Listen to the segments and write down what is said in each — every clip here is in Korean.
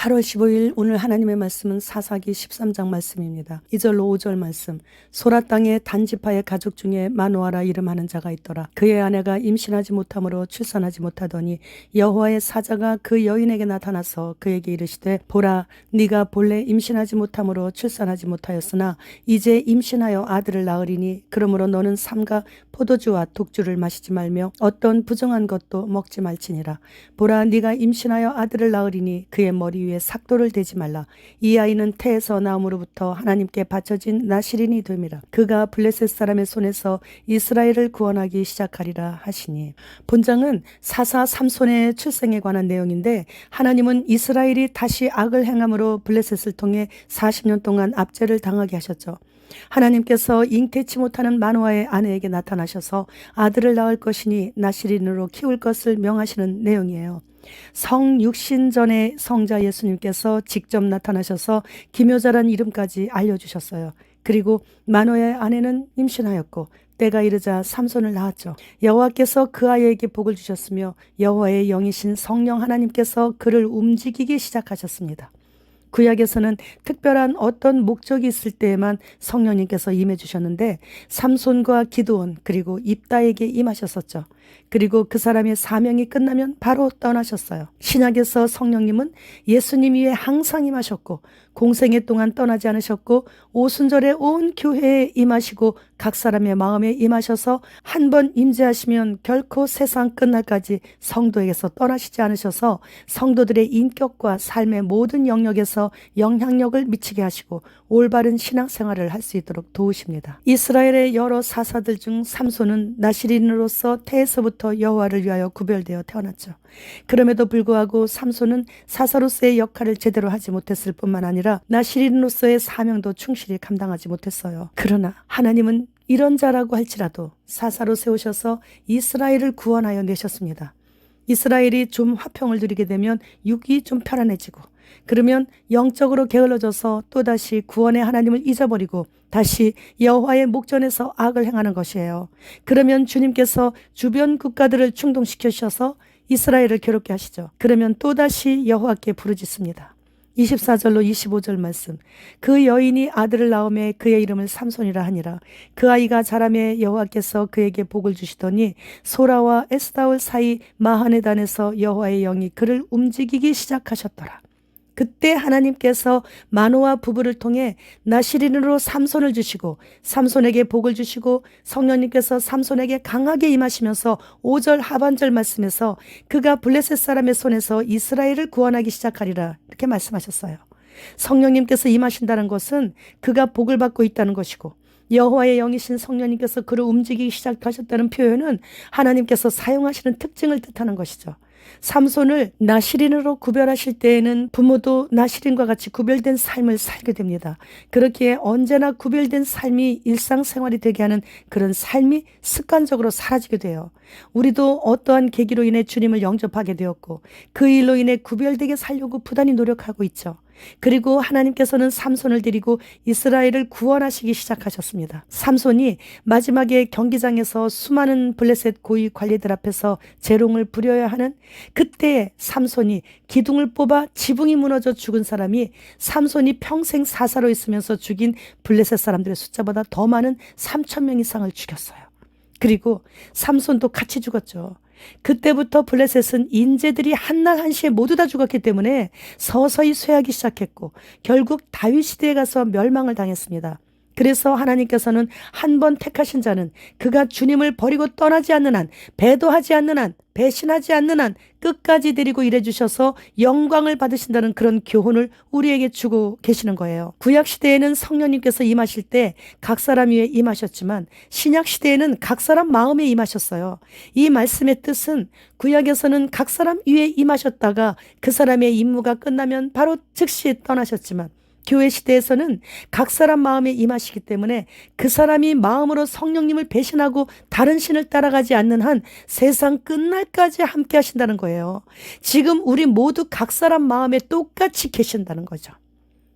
8월 15일 오늘 하나님의 말씀은 사사기 13장 말씀입니다. 2절로 5절 말씀. 소라 땅에 단지파의 가족 중에 마노아라 이름하는 자가 있더라. 그의 아내가 임신하지 못함으로 출산하지 못하더니 여호와의 사자가 그 여인에게 나타나서 그에게 이르시되 보라 네가 본래 임신하지 못함으로 출산하지 못하였으나 이제 임신하여 아들을 낳으리니 그러므로 너는 삼가 포도주와 독주를 마시지 말며 어떤 부정한 것도 먹지 말지니라. 보라 네가 임신하여 아들을 낳으리니 그의 머리 위에 삭도를 대지 말라. 이 아이는 태에서 나옴으로부터 하나님께 바쳐진 나실인이 됨이라. 그가 블레셋 사람의 손에서 이스라엘을 구원하기 시작하리라 하시니. 본장은 사사 삼손의 출생에 관한 내용인데 하나님은 이스라엘이 다시 악을 행함으로 블레셋을 통해 40년 동안 압제를 당하게 하셨죠. 하나님께서 잉태치 못하는 마노아의 아내에게 나타나셔서 아들을 낳을 것이니 나실인으로 키울 것을 명하시는 내용이에요. 성육신전의 성자 예수님께서 직접 나타나셔서 기묘자란 이름까지 알려주셨어요. 그리고 마노아의 아내는 임신하였고 때가 이르자 삼손을 낳았죠. 여호와께서 그 아이에게 복을 주셨으며 여호와의 영이신 성령 하나님께서 그를 움직이기 시작하셨습니다. 구약에서는 특별한 어떤 목적이 있을 때에만 성령님께서 임해 주셨는데 삼손과 기드온 그리고 입다에게 임하셨었죠. 그리고 그 사람의 사명이 끝나면 바로 떠나셨어요. 신약에서 성령님은 예수님 위에 항상 임하셨고 공생애 동안 떠나지 않으셨고 오순절에 온 교회에 임하시고 각 사람의 마음에 임하셔서 한 번 임재하시면 결코 세상 끝날까지 성도에게서 떠나시지 않으셔서 성도들의 인격과 삶의 모든 영역에서 영향력을 미치게 하시고 올바른 신앙생활을 할 수 있도록 도우십니다. 이스라엘의 여러 사사들 중 삼손은 나실인으로서 태에서부터 여호와를 위하여 구별되어 태어났죠. 그럼에도 불구하고 삼손은 사사로서의 역할을 제대로 하지 못했을 뿐만 아니라 나실인으로서의 사명도 충실히 감당하지 못했어요. 그러나 하나님은 이런 자라고 할지라도 사사로 세우셔서 이스라엘을 구원하여 내셨습니다. 이스라엘이 좀 화평을 누리게 되면 육이 좀 편안해지고 그러면 영적으로 게을러져서 또다시 구원의 하나님을 잊어버리고 다시 여호와의 목전에서 악을 행하는 것이에요. 그러면 주님께서 주변 국가들을 충동시키셔서 이스라엘을 괴롭게 하시죠. 그러면 또다시 여호와께 부르짖습니다. 24절로 25절 말씀. 그 여인이 아들을 낳음에 그의 이름을 삼손이라 하니라. 그 아이가 자라매 여호와께서 그에게 복을 주시더니 소라와 에스다올 사이 마하네단에서 여호와의 영이 그를 움직이기 시작하셨더라. 그때 하나님께서 마노아 부부를 통해 나실인으로 삼손을 주시고 삼손에게 복을 주시고 성령님께서 삼손에게 강하게 임하시면서 5절 하반절 말씀에서 그가 블레셋 사람의 손에서 이스라엘을 구원하기 시작하리라 이렇게 말씀하셨어요. 성령님께서 임하신다는 것은 그가 복을 받고 있다는 것이고 여호와의 영이신 성령님께서 그를 움직이기 시작하셨다는 표현은 하나님께서 사용하시는 특징을 뜻하는 것이죠. 삼손을 나실인으로 구별하실 때에는 부모도 나실인과 같이 구별된 삶을 살게 됩니다. 그렇기에 언제나 구별된 삶이 일상생활이 되게 하는 그런 삶이 습관적으로 사라지게 돼요. 우리도 어떠한 계기로 인해 주님을 영접하게 되었고 그 일로 인해 구별되게 살려고 부단히 노력하고 있죠. 그리고 하나님께서는 삼손을 데리고 이스라엘을 구원하시기 시작하셨습니다. 삼손이 마지막에 경기장에서 수많은 블레셋 고위 관리들 앞에서 재롱을 부려야 하는 그때 삼손이 기둥을 뽑아 지붕이 무너져 죽은 사람이 삼손이 평생 사사로 있으면서 죽인 블레셋 사람들의 숫자보다 더 많은 3,000명 이상을 죽였어요. 그리고 삼손도 같이 죽었죠. 그때부터 블레셋은 인재들이 한날 한시에 모두 다 죽었기 때문에 서서히 쇠하기 시작했고 결국 다윗 시대에 가서 멸망을 당했습니다. 그래서 하나님께서는 한 번 택하신 자는 그가 주님을 버리고 떠나지 않는 한, 배도하지 않는 한, 배신하지 않는 한 끝까지 데리고 일해주셔서 영광을 받으신다는 그런 교훈을 우리에게 주고 계시는 거예요. 구약시대에는 성령님께서 임하실 때 각 사람 위에 임하셨지만 신약시대에는 각 사람 마음에 임하셨어요. 이 말씀의 뜻은 구약에서는 각 사람 위에 임하셨다가 그 사람의 임무가 끝나면 바로 즉시 떠나셨지만 교회 시대에서는 각 사람 마음에 임하시기 때문에 그 사람이 마음으로 성령님을 배신하고 다른 신을 따라가지 않는 한 세상 끝날까지 함께 하신다는 거예요. 지금 우리 모두 각 사람 마음에 똑같이 계신다는 거죠.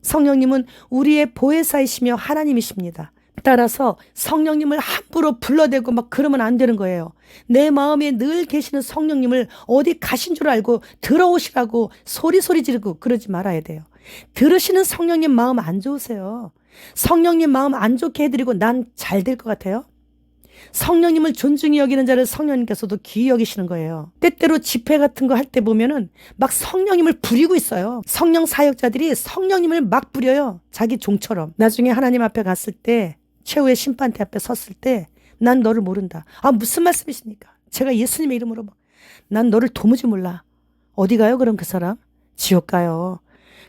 성령님은 우리의 보혜사이시며 하나님이십니다. 따라서 성령님을 함부로 불러대고 막 그러면 안 되는 거예요. 내 마음에 늘 계시는 성령님을 어디 가신 줄 알고 들어오시라고 소리 지르고 그러지 말아야 돼요. 들으시는 성령님 마음 안 좋으세요? 성령님 마음 안 좋게 해드리고 난 잘 될 것 같아요? 성령님을 존중히 여기는 자를 성령님께서도 귀히 여기시는 거예요. 때때로 집회 같은 거 할 때 보면은 막 성령님을 부리고 있어요. 성령 사역자들이 성령님을 막 부려요. 자기 종처럼. 나중에 하나님 앞에 갔을 때, 최후의 심판대 앞에 섰을 때, 난 너를 모른다. 아, 무슨 말씀이십니까? 제가 예수님의 이름으로 난 너를 도무지 몰라. 어디 가요, 그럼 그 사람? 지옥 가요.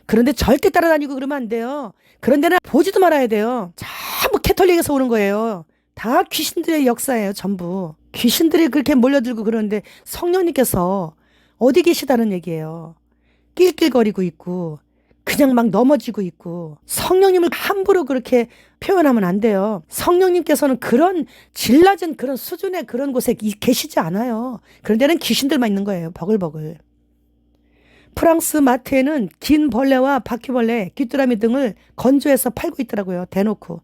그런데 절대 따라다니고 그러면 안 돼요. 그런 데는 보지도 말아야 돼요. 전부 캐톨릭에서 오는 거예요. 다 귀신들의 역사예요, 전부. 귀신들이 그렇게 몰려들고 그러는데 성령님께서 어디 계시다는 얘기예요. 낄낄거리고 있고 그냥 막 넘어지고 있고 성령님을 함부로 그렇게 표현하면 안 돼요. 성령님께서는 그런 질 낮은 그런 수준의 그런 곳에 계시지 않아요. 그런 데는 귀신들만 있는 거예요, 버글버글. 프랑스 마트에는 긴 벌레와 바퀴벌레, 귀뚜라미 등을 건조해서 팔고 있더라고요, 대놓고.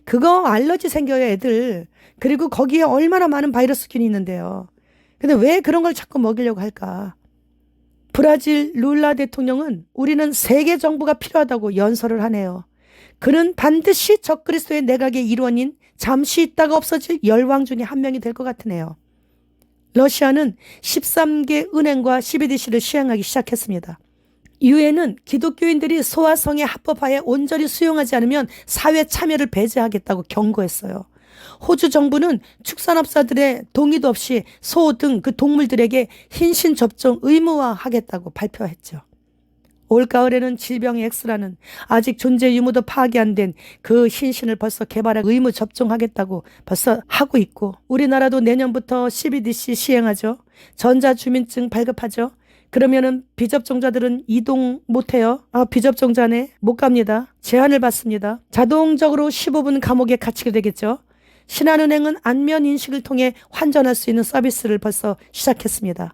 그거 알러지 생겨요, 애들. 그리고 거기에 얼마나 많은 바이러스균이 있는데요. 근데 왜 그런 걸 자꾸 먹이려고 할까? 브라질 룰라 대통령은 우리는 세계 정부가 필요하다고 연설을 하네요. 그는 반드시 적그리스도의 내각의 일원인 잠시 있다가 없어질 열왕 중에 한 명이 될 것 같으네요. 러시아는 13개 은행과 CBDC를 시행하기 시작했습니다. 유엔은 기독교인들이 소아성애 합법화에 온전히 수용하지 않으면 사회 참여를 배제하겠다고 경고했어요. 호주 정부는 축산업자들의 동의도 없이 소 등 그 동물들에게 hin신 접종 의무화하겠다고 발표했죠. 올가을에는 질병의 X라는 아직 존재 유무도 파악이 안 된 그 hin신을 벌써 개발해 의무 접종하겠다고 벌써 하고 있고, 우리나라도 내년부터 CBDC 시행하죠. 전자주민증 발급하죠. 그러면은 비접종자들은 이동 못해요. 아, 비접종자네. 못 갑니다. 제한을 받습니다. 자동적으로 15분 감옥에 갇히게 되겠죠. 신한은행은 안면 인식을 통해 환전할 수 있는 서비스를 벌써 시작했습니다.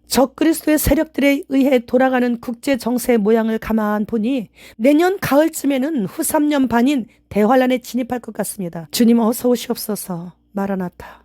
적그리스도의 세력들에 의해 돌아가는 국제 정세의 모양을 가만 보니 내년 가을쯤에는 후 3년 반인 대환란에 진입할 것 같습니다. 주님 어서 오시옵소서. 마라나타.